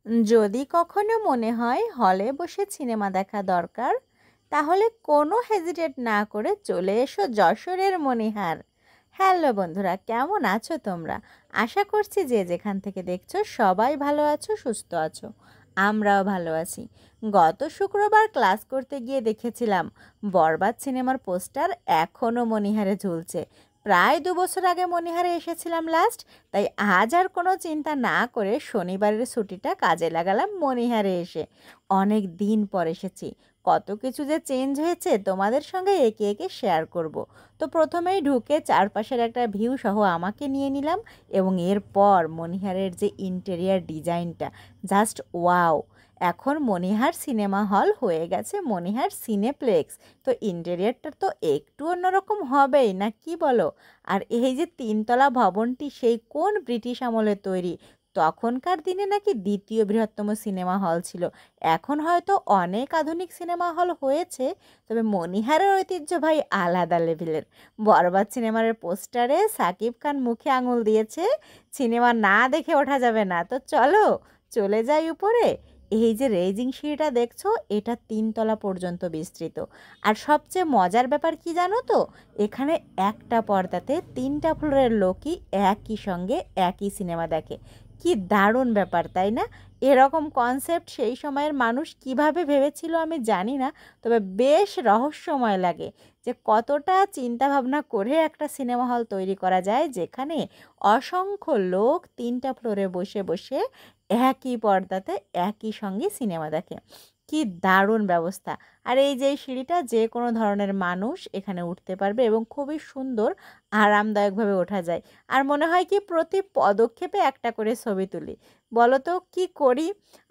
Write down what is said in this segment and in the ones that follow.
যদি কখনো মনে হয় হলে বসে সিনেমা দেখা দরকার, তাহলে কোনো হেজিটেট না করে চলে এসো যশোরের মণিহার। হ্যালো বন্ধুরা, কেমন আছো তোমরা? আশা করছি যে যেখান থেকে দেখছো সবাই ভালো আছো, সুস্থ আছো। আমরাও ভালো আছি। গত শুক্রবার ক্লাস করতে গিয়ে দেখেছিলাম বরবাদ সিনেমার পোস্টার এখনও মণিহারে ঝুলছে। প্রায় 2 বছর আগে মণিহারে এসেছিলাম লাস্ট, তাই আজ আর কোনো চিন্তা না করে শনিবারের ছুটিটা কাজে লাগালাম মণিহারে এসে। অনেক দিন পর এসেছি, কত কিছু যে চেঞ্জ হয়েছে তোমাদের সঙ্গে একে একে শেয়ার করব। তো প্রথমেই ঢুকে চারপাশের একটা ভিউ সহ আমাকে নিয়ে নিলাম, এবং এরপর মণিহারের যে ইন্টেরিয়ার ডিজাইনটা জাস্ট ওয়াও। এখন মণিহার সিনেমা হল হয়ে গেছে মণিহার সিনেপ্লেক্স। তো ইন্টেরিয়ারটা তো একটু অন্যরকম হবেই না, কি বলো? আর এই যে তিনতলা ভবনটি সেই কোন ব্রিটিশ আমলে তৈরি। তখনকার দিনে নাকি দ্বিতীয় বৃহত্তম সিনেমা হল ছিল। এখন হয়তো অনেক আধুনিক সিনেমা হল হয়েছে, তবে মণিহারের ঐতিহ্য ভাই আলাদা লেভেলের। বরবাদ সিনেমার পোস্টারে সাকিব খান মুখে আঙুল দিয়েছে, সিনেমা না দেখে ওঠা যাবে না। তো চলো চলে যাই উপরে। এই যে রেজিং সিঁড়িটা দেখছো, এটা 3 তলা পর্যন্ত বিস্তৃত। আর সবচেয়ে মজার ব্যাপার কি জানো তো, এখানে একটা পর্দাতে 3টা ফ্লোরের লোকই একই সঙ্গে একই সিনেমা দেখে। কি দারুণ ব্যাপার, তাই না? এরকম কনসেপ্ট সেই সময়ের মানুষ কিভাবে ভেবেছিল আমি জানি না, তবে বেশ রহস্যময় লাগে যে কতটা চিন্তা ভাবনা করে একটা সিনেমা হল তৈরি করা যায়, যেখানে অসংখ্য লোক 3টা ফ্লোরে বসে বসে একই পর্দাতে একই সঙ্গে সিনেমা দেখে। কি দারুণ ব্যবস্থা! আর এই যে সিঁড়িটা, যে কোনো ধরনের মানুষ এখানে উঠতে পারবে এবং খুবই সুন্দর আরামদায়কভাবে ওঠা যায়। আর মনে হয় কি প্রতি পদক্ষেপে একটা করে ছবি তুলি। বলো তো কি করি?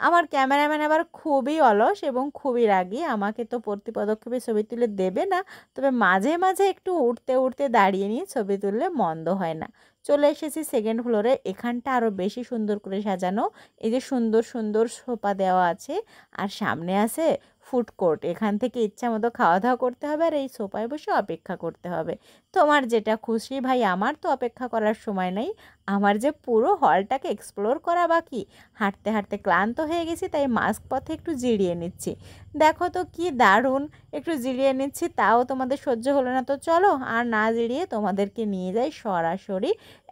আমার ক্যামেরাম্যান আবার খুবই অলস এবং খুবই রাগী, আমাকে তো প্রতি পদক্ষেপে ছবি তুলে দেবে না। তবে মাঝে মাঝে একটু উঠতে উঠতে দাঁড়িয়ে নিয়ে ছবি তুললে মন্দ হয় না। চলে এসেছি সেকেন্ড ফ্লোরে। এখানটা আরও বেশি সুন্দর করে সাজানো। এই যে সুন্দর সুন্দর সোফা দেওয়া আছে, আর সামনে আছে ফুড কোর্ট। এখান থেকে ইচ্ছা মতো খাওয়া দাওয়া করতে হবে, আর এই সোফায় বসে অপেক্ষা করতে হবে। তোমার যেটা খুশি ভাই, আমার তো অপেক্ষা করার সময় নেই। আমার যে পুরো হলটাকে এক্সপ্লোর করা বাকি। হাঁটতে হাঁটতে ক্লান্ত হয়ে গেছি, তাই মাঝ পথে একটু জিরিয়ে নিচ্ছি। দেখো তো কি দারুণ! একটু জিরিয়ে নিচ্ছি, তাও তোমাদের সহ্য হলো না। তো চলো আর না জিরিয়ে তোমাদেরকে নিয়ে যাই সরাসরি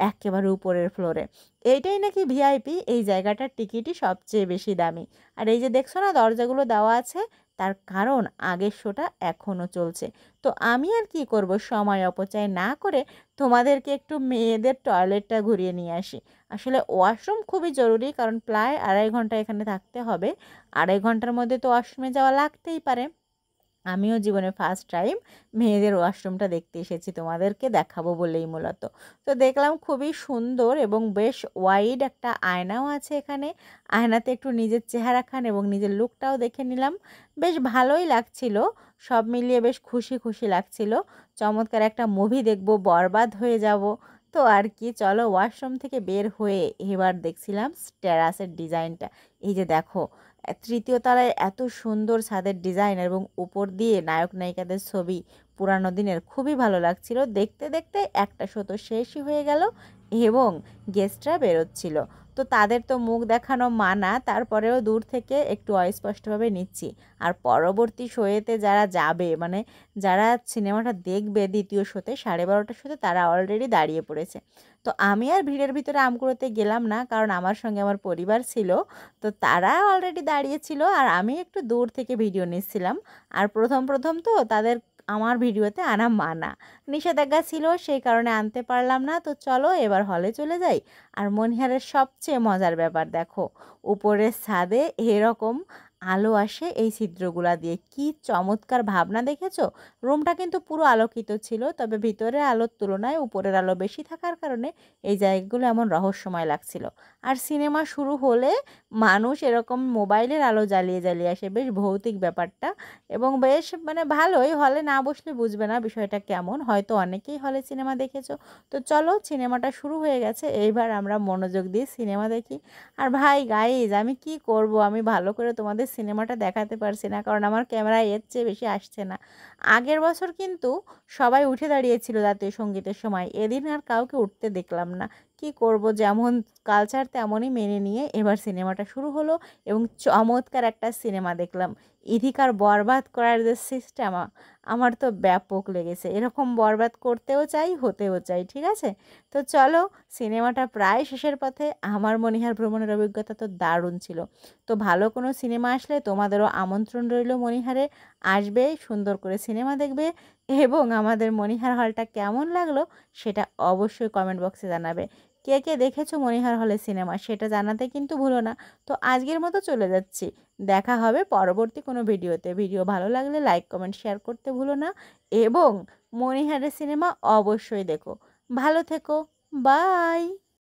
একেবারে উপরের ফ্লোরে। এইটাই নাকি ভিআইপি, এই জায়গাটার টিকিটই সবচেয়ে বেশি দামি। আর এই যে দেখছো না দরজাগুলো দেওয়া আছে, তার কারণ আগের শোটা এখনও চলছে। তো আমি আর কি করব, সময় অপচয় না করে তোমাদেরকে একটু মেয়েদের টয়লেটটা ঘুরিয়ে নিয়ে আসি। আসলে ওয়াশরুম খুবই জরুরি, কারণ প্রায় 2.5 ঘন্টা এখানে থাকতে হবে। 2.5 ঘন্টার মধ্যে তো ওয়াশরুমে যাওয়া লাগতেই পারে। আমিও জীবনে ফার্স্ট টাইম মেয়েদের ওয়াশরুমটা দেখতে এসেছি, তোমাদেরকে দেখাবো বলেই মূলত। তো দেখলাম খুবই সুন্দর এবং বেশ ওয়াইড একটা আয়নাও আছে এখানে। আয়নাতে একটু নিজের চেহারাখান এবং নিজের লুকটাও দেখে নিলাম। বেশ ভালোই লাগছিল। সব মিলিয়ে বেশ খুশি খুশি লাগছিল। চমৎকার একটা মুভি দেখব, বরবাদ হয়ে যাব। তো আর কি, চলো ওয়াশরুম থেকে বের হয়ে এবার দেখছিলাম টেরাসের ডিজাইনটা। এই যে দেখো, 3য় তলায় এত সুন্দর ছাদের ডিজাইন এবং উপর দিয়ে নায়ক নায়িকাদের ছবি পুরানো দিনের, খুবই ভালো লাগছিল। দেখতে দেখতে একটা শো তো শেষই হয়ে গেল, এবং গেস্টরা বেরোচ্ছিল। তো তাদের তো মুখ দেখানো মানা, তারপরেও দূর থেকে একটু অস্পষ্টভাবে নিচ্ছি। আর পরবর্তী শোয়েতে যারা যাবে, মানে যারা সিনেমাটা দেখবে দ্বিতীয় শোতে 12:30টার শোতে, তারা অলরেডি দাঁড়িয়ে পড়েছে। তো আমি আর ভিড়ের ভিতরে আম কুড়োতে গেলাম না, কারণ আমার সঙ্গে আমার পরিবার ছিল। তো তারা অলরেডি দাঁড়িয়েছিল, আর আমি একটু দূর থেকে ভিডিও নিচ্ছিলাম। আর প্রথম প্রথম তো তাদের আমার ভিডিওতে আনা মানা, নিষেধাজ্ঞা ছিল, সেই কারণে আনতে পারলাম না। তো চলো এবার হলে চলে যাই। আর মনিহারের সবচেয়ে মজার ব্যাপার দেখো, উপরের ছাদে এরকম আলো আসে এই ছিদ্রগুলা দিয়ে। কি চমৎকার ভাবনা, দেখেছো? রুমটা কিন্তু পুরো আলোকিত ছিল, তবে ভিতরের আলোর তুলনায় উপরের আলো বেশি থাকার কারণে এই জায়গাগুলো এমন রহস্যময় লাগছিল। আর সিনেমা শুরু হলে মানুষ এরকম মোবাইলের আলো জ্বালিয়ে জ্বালিয়ে আসে, বেশ ভৌতিক ব্যাপারটা। এবং বেশ মানে ভালোই, হলে না বসলে বুঝবে না বিষয়টা কেমন। হয়তো অনেকেই হলে সিনেমা দেখেছো। তো চলো, সিনেমাটা শুরু হয়ে গেছে, এইবার আমরা মনোযোগ দিয়ে সিনেমা দেখি। আর ভাই গাইজ, আমি কি করব, আমি ভালো করে তোমাদের সিনেমাটা দেখাতে পারছি না, কারণ আমার ক্যামেরায় এর চেয়ে বেশি আসছে না। আগের বছর কিন্তু সবাই উঠে দাঁড়িয়েছিল জাতীয় সঙ্গীতের সময়, এদিন আর কাউকে উঠতে দেখলাম না। কি করব, যেমন কালচার তেমনই মেনে নিয়ে এবার সিনেমাটা শুরু হলো এবং চমৎকার একটা সিনেমা দেখলাম। ইধিকার বরবাদ করার যে সিস্টেম আমার তো ব্যাপক লেগেছে। এরকম বরবাদ করতেও চাই, হতেও চাই। ঠিক আছে? তো চলো, সিনেমাটা প্রায় শেষের পথে। আমার মণিহার ভ্রমণের অভিজ্ঞতা তো দারুণ ছিল। তো ভালো কোনো সিনেমা আসলে তোমাদেরও আমন্ত্রণ রইল মণিহারে। আসবে, সুন্দর করে সিনেমা দেখবে এবং আমাদের মণিহার হলটা কেমন লাগলো সেটা অবশ্যই কমেন্ট বক্সে জানাবে। কে কে দেখেছো মণিহার হলে সিনেমা সেটা জানাতে কিন্তু ভুলো না। তো আজকের মতো চলে যাচ্ছি, দেখা হবে পরবর্তী কোনো ভিডিওতে। ভিডিও ভালো লাগলে লাইক কমেন্ট শেয়ার করতে ভুলো না এবং মণিহারের সিনেমা অবশ্যই দেখো। ভালো থেকো, বাই।